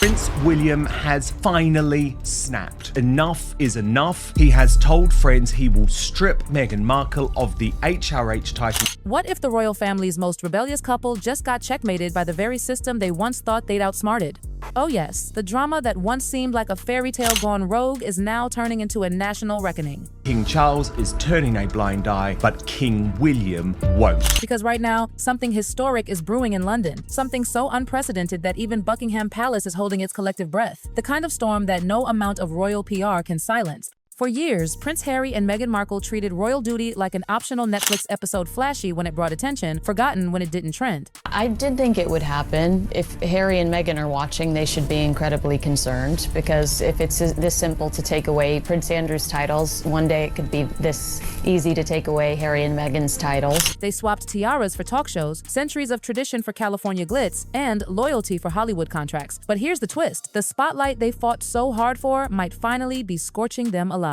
Prince William has finally snapped. Enough is enough. He has told friends he will strip Meghan Markle of the HRH title. What if the royal family's most rebellious couple just got checkmated by the very system they once thought they'd outsmarted? Oh yes, the drama that once seemed like a fairy tale gone rogue is now turning into a national reckoning. King Charles is turning a blind eye, but King William won't. Because right now, something historic is brewing in London. Something so unprecedented that even Buckingham Palace is holding its collective breath. The kind of storm that no amount of royal PR can silence. For years, Prince Harry and Meghan Markle treated royal duty like an optional Netflix episode, flashy when it brought attention, forgotten when it didn't trend. I did think it would happen. If Harry and Meghan are watching, they should be incredibly concerned, because if it's this simple to take away Prince Andrew's titles, one day it could be this easy to take away Harry and Meghan's titles. They swapped tiaras for talk shows, centuries of tradition for California glitz, and loyalty for Hollywood contracts. But here's the twist. The spotlight they fought so hard for might finally be scorching them alive.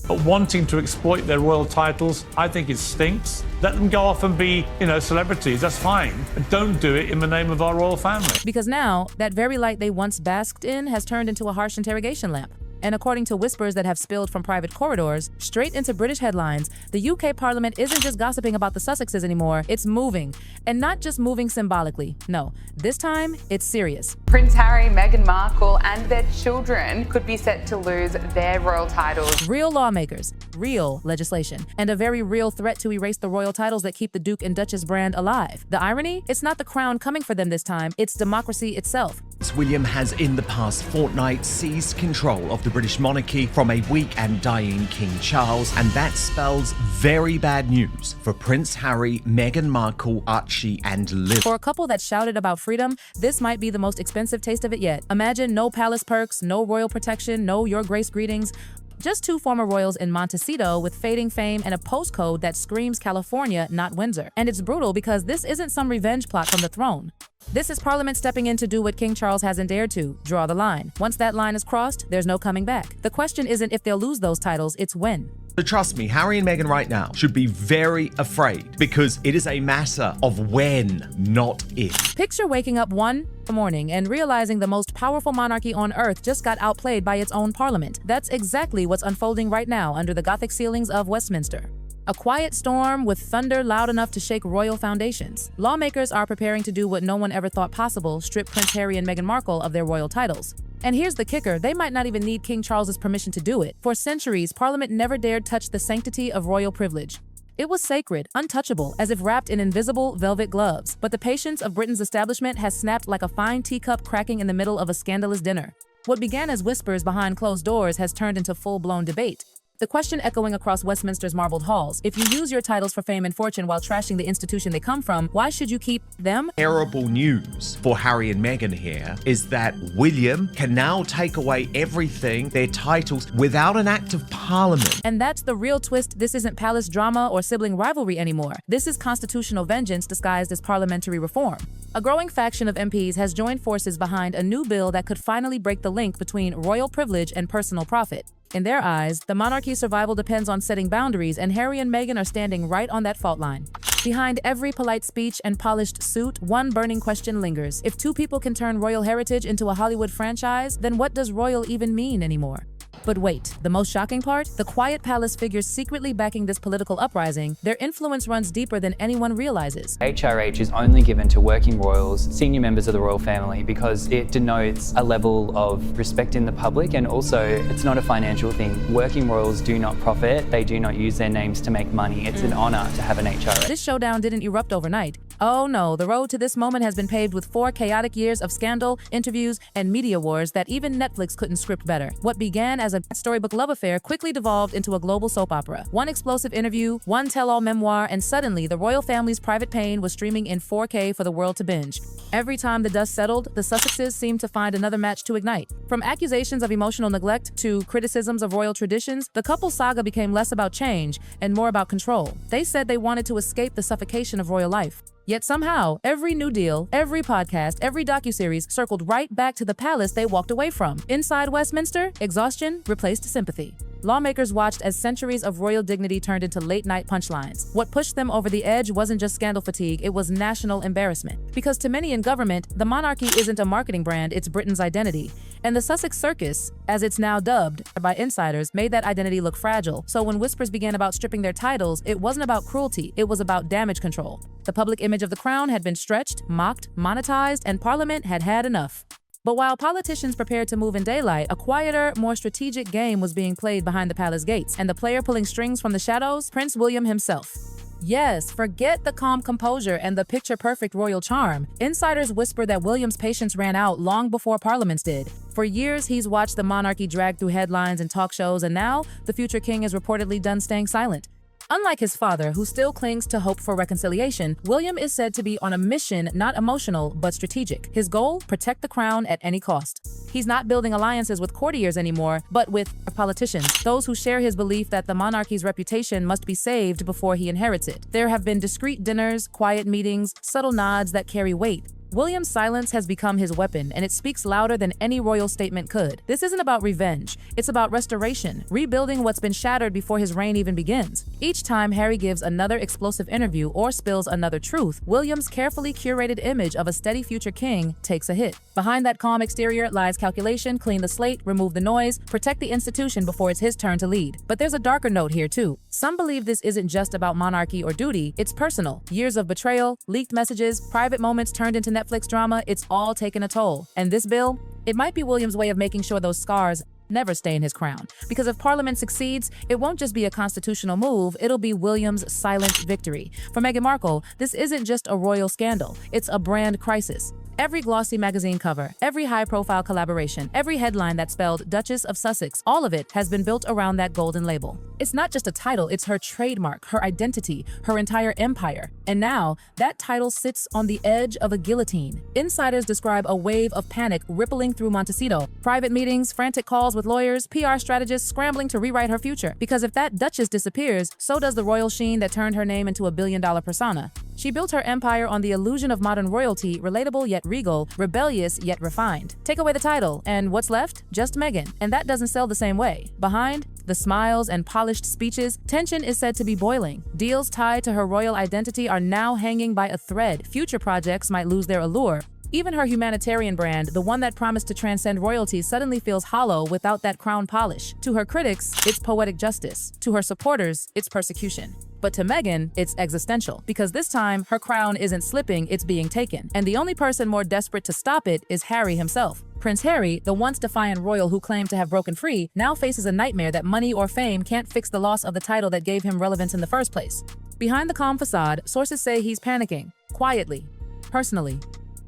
But wanting to exploit their royal titles, I think it stinks. Let them go off and be, celebrities, that's fine. But don't do it in the name of our royal family. Because now, that very light they once basked in has turned into a harsh interrogation lamp. And according to whispers that have spilled from private corridors, straight into British headlines, the UK Parliament isn't just gossiping about the Sussexes anymore, it's moving. And not just moving symbolically. No, this time, it's serious. Prince Harry, Meghan Markle and their children could be set to lose their royal titles. Real lawmakers, real legislation, and a very real threat to erase the royal titles that keep the Duke and Duchess brand alive. The irony? It's not the crown coming for them this time, it's democracy itself. Prince William has in the past fortnight seized control of the British monarchy from a weak and dying King Charles, and that spells very bad news for Prince Harry, Meghan Markle, Archie and Liv. For a couple that shouted about freedom, this might be the most expensive taste of it yet. Imagine no palace perks, no royal protection, no Your Grace greetings. Just two former royals in Montecito with fading fame and a postcode that screams California, not Windsor. And it's brutal because this isn't some revenge plot from the throne. This is Parliament stepping in to do what King Charles hasn't dared to, draw the line. Once that line is crossed, there's no coming back. The question isn't if they'll lose those titles, it's when. So trust me, Harry and Meghan right now should be very afraid, because it is a matter of when, not if. Picture waking up one morning and realizing the most powerful monarchy on earth just got outplayed by its own parliament. That's exactly what's unfolding right now under the Gothic ceilings of Westminster. A quiet storm with thunder loud enough to shake royal foundations. Lawmakers are preparing to do what no one ever thought possible, strip Prince Harry and Meghan Markle of their royal titles. And here's the kicker, they might not even need King Charles's permission to do it. For centuries, Parliament never dared touch the sanctity of royal privilege. It was sacred, untouchable, as if wrapped in invisible velvet gloves. But the patience of Britain's establishment has snapped like a fine teacup cracking in the middle of a scandalous dinner. What began as whispers behind closed doors has turned into full-blown debate. The question echoing across Westminster's marbled halls, if you use your titles for fame and fortune while trashing the institution they come from, why should you keep them? Terrible news for Harry and Meghan here is that William can now take away everything, their titles, without an act of Parliament. And that's the real twist. This isn't palace drama or sibling rivalry anymore. This is constitutional vengeance disguised as parliamentary reform. A growing faction of MPs has joined forces behind a new bill that could finally break the link between royal privilege and personal profit. In their eyes, the monarchy's survival depends on setting boundaries, and Harry and Meghan are standing right on that fault line. Behind every polite speech and polished suit, one burning question lingers. If two people can turn royal heritage into a Hollywood franchise, then what does royal even mean anymore? But wait, the most shocking part? The quiet palace figures secretly backing this political uprising, their influence runs deeper than anyone realizes. HRH is only given to working royals, senior members of the royal family, because it denotes a level of respect in the public, and also it's not a financial thing. Working royals do not profit, they do not use their names to make money. It's an honor to have an HRH. This showdown didn't erupt overnight. Oh no, the road to this moment has been paved with 4 chaotic years of scandal, interviews, and media wars that even Netflix couldn't script better. What began as a storybook love affair quickly devolved into a global soap opera. One explosive interview, one tell-all memoir, and suddenly the royal family's private pain was streaming in 4K for the world to binge. Every time the dust settled, the Sussexes seemed to find another match to ignite. From accusations of emotional neglect to criticisms of royal traditions, the couple's saga became less about change and more about control. They said they wanted to escape the suffocation of royal life. Yet somehow, every new deal, every podcast, every docuseries circled right back to the palace they walked away from. Inside Westminster, exhaustion replaced sympathy. Lawmakers watched as centuries of royal dignity turned into late-night punchlines. What pushed them over the edge wasn't just scandal fatigue, it was national embarrassment. Because to many in government, the monarchy isn't a marketing brand, it's Britain's identity. And the Sussex Circus, as it's now dubbed by insiders, made that identity look fragile. So when whispers began about stripping their titles, it wasn't about cruelty, it was about damage control. The public image of the crown had been stretched, mocked, monetized, and Parliament had had enough. But while politicians prepared to move in daylight, a quieter, more strategic game was being played behind the palace gates, and the player pulling strings from the shadows, Prince William himself. Yes, forget the calm composure and the picture-perfect royal charm. Insiders whisper that William's patience ran out long before Parliament's did. For years, he's watched the monarchy drag through headlines and talk shows, and now the future king is reportedly done staying silent. Unlike his father, who still clings to hope for reconciliation, William is said to be on a mission not emotional but strategic. His goal? Protect the crown at any cost. He's not building alliances with courtiers anymore, but with politicians, those who share his belief that the monarchy's reputation must be saved before he inherits it. There have been discreet dinners, quiet meetings, subtle nods that carry weight. William's silence has become his weapon, and it speaks louder than any royal statement could. This isn't about revenge. It's about restoration, rebuilding what's been shattered before his reign even begins. Each time Harry gives another explosive interview or spills another truth, William's carefully curated image of a steady future king takes a hit. Behind that calm exterior lies calculation, clean the slate, remove the noise, protect the institution before it's his turn to lead. But there's a darker note here too. Some believe this isn't just about monarchy or duty, it's personal. Years of betrayal, leaked messages, private moments turned into Netflix drama, it's all taken a toll. And this bill, it might be William's way of making sure those scars never stain his crown. Because if Parliament succeeds, it won't just be a constitutional move, it'll be William's silent victory. For Meghan Markle, this isn't just a royal scandal, it's a brand crisis. Every glossy magazine cover, every high-profile collaboration, every headline that spelled Duchess of Sussex, all of it has been built around that golden label. It's not just a title, it's her trademark, her identity, her entire empire. And now, that title sits on the edge of a guillotine. Insiders describe a wave of panic rippling through Montecito. Private meetings, frantic calls with lawyers, PR strategists scrambling to rewrite her future. Because if that Duchess disappears, so does the royal sheen that turned her name into a billion-dollar persona. She built her empire on the illusion of modern royalty, relatable yet regal, rebellious yet refined. Take away the title, and what's left? Just Meghan. And that doesn't sell the same way. Behind the smiles and polished speeches, tension is said to be boiling. Deals tied to her royal identity are now hanging by a thread. Future projects might lose their allure. Even her humanitarian brand, the one that promised to transcend royalty, suddenly feels hollow without that crown polish. To her critics, it's poetic justice. To her supporters, it's persecution. But to Meghan, it's existential, because this time, her crown isn't slipping, it's being taken. And the only person more desperate to stop it is Harry himself. Prince Harry, the once defiant royal who claimed to have broken free, now faces a nightmare that money or fame can't fix the loss of the title that gave him relevance in the first place. Behind the calm facade, sources say he's panicking, quietly, personally.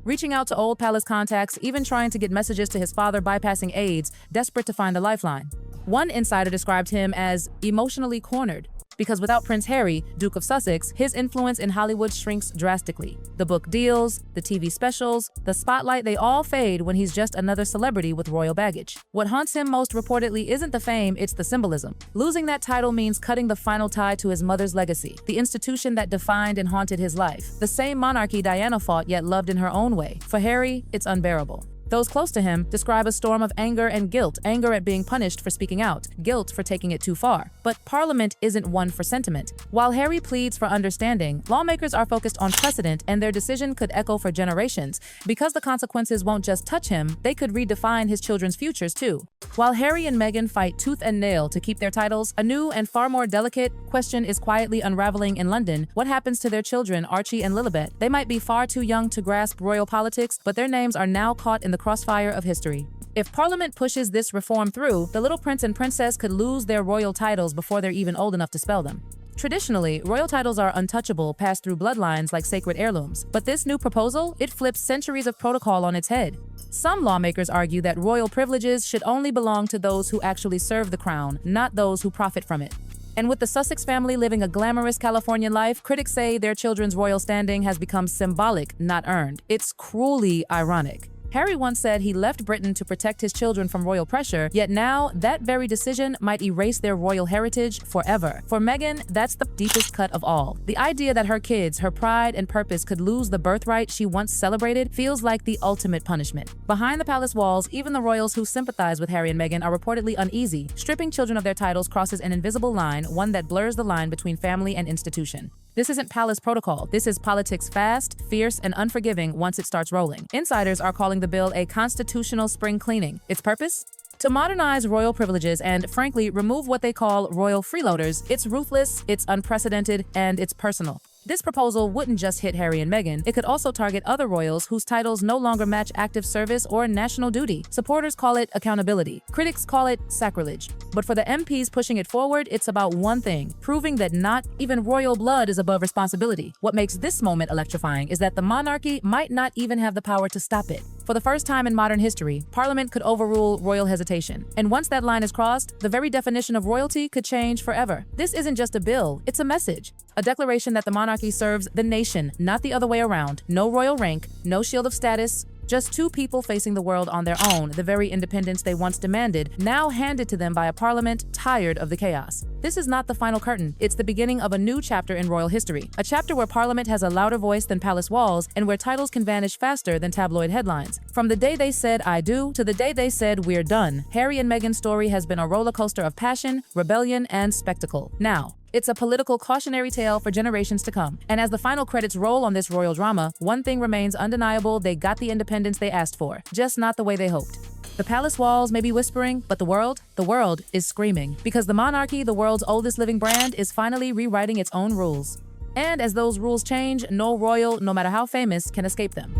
Reaching out to old palace contacts, even trying to get messages to his father bypassing aides, desperate to find a lifeline. One insider described him as emotionally cornered, because without Prince Harry, Duke of Sussex, his influence in Hollywood shrinks drastically. The book deals, the TV specials, the spotlight, they all fade when he's just another celebrity with royal baggage. What haunts him most reportedly isn't the fame, it's the symbolism. Losing that title means cutting the final tie to his mother's legacy, the institution that defined and haunted his life. The same monarchy Diana fought yet loved in her own way. For Harry, it's unbearable. Those close to him describe a storm of anger and guilt, anger at being punished for speaking out, guilt for taking it too far. But Parliament isn't one for sentiment. While Harry pleads for understanding, lawmakers are focused on precedent, and their decision could echo for generations. Because the consequences won't just touch him, they could redefine his children's futures too. While Harry and Meghan fight tooth and nail to keep their titles, a new and far more delicate question is quietly unraveling in London. What happens to their children, Archie and Lilibet? They might be far too young to grasp royal politics, but their names are now caught in the crossfire of history. If Parliament pushes this reform through, the little prince and princess could lose their royal titles before they're even old enough to spell them. Traditionally, royal titles are untouchable, passed through bloodlines like sacred heirlooms. But this new proposal, it flips centuries of protocol on its head. Some lawmakers argue that royal privileges should only belong to those who actually serve the crown, not those who profit from it. And with the Sussex family living a glamorous Californian life, critics say their children's royal standing has become symbolic, not earned. It's cruelly ironic. Harry once said he left Britain to protect his children from royal pressure, yet now that very decision might erase their royal heritage forever. For Meghan, that's the deepest cut of all. The idea that her kids, her pride and purpose could lose the birthright she once celebrated feels like the ultimate punishment. Behind the palace walls, even the royals who sympathize with Harry and Meghan are reportedly uneasy. Stripping children of their titles crosses an invisible line, one that blurs the line between family and institution. This isn't palace protocol. This is politics fast, fierce, and unforgiving once it starts rolling. Insiders are calling the bill a constitutional spring cleaning. Its purpose? To modernize royal privileges and, frankly, remove what they call royal freeloaders. It's ruthless, it's unprecedented, and it's personal. This proposal wouldn't just hit Harry and Meghan, it could also target other royals whose titles no longer match active service or national duty. Supporters call it accountability. Critics call it sacrilege. But for the MPs pushing it forward, it's about one thing, proving that not even royal blood is above responsibility. What makes this moment electrifying is that the monarchy might not even have the power to stop it. For the first time in modern history, Parliament could overrule royal hesitation. And once that line is crossed, the very definition of royalty could change forever. This isn't just a bill, it's a message. A declaration that the monarchy serves the nation, not the other way around. No royal rank, no shield of status, just two people facing the world on their own, the very independence they once demanded, now handed to them by a parliament tired of the chaos. This is not the final curtain, it's the beginning of a new chapter in royal history. A chapter where parliament has a louder voice than palace walls and where titles can vanish faster than tabloid headlines. From the day they said "I do" to the day they said "we're done," Harry and Meghan's story has been a roller coaster of passion, rebellion, and spectacle. Now, it's a political cautionary tale for generations to come. And as the final credits roll on this royal drama, one thing remains undeniable: they got the independence they asked for, just not the way they hoped. The palace walls may be whispering, but the world is screaming. Because the monarchy, the world's oldest living brand, is finally rewriting its own rules. And as those rules change, no royal, no matter how famous, can escape them.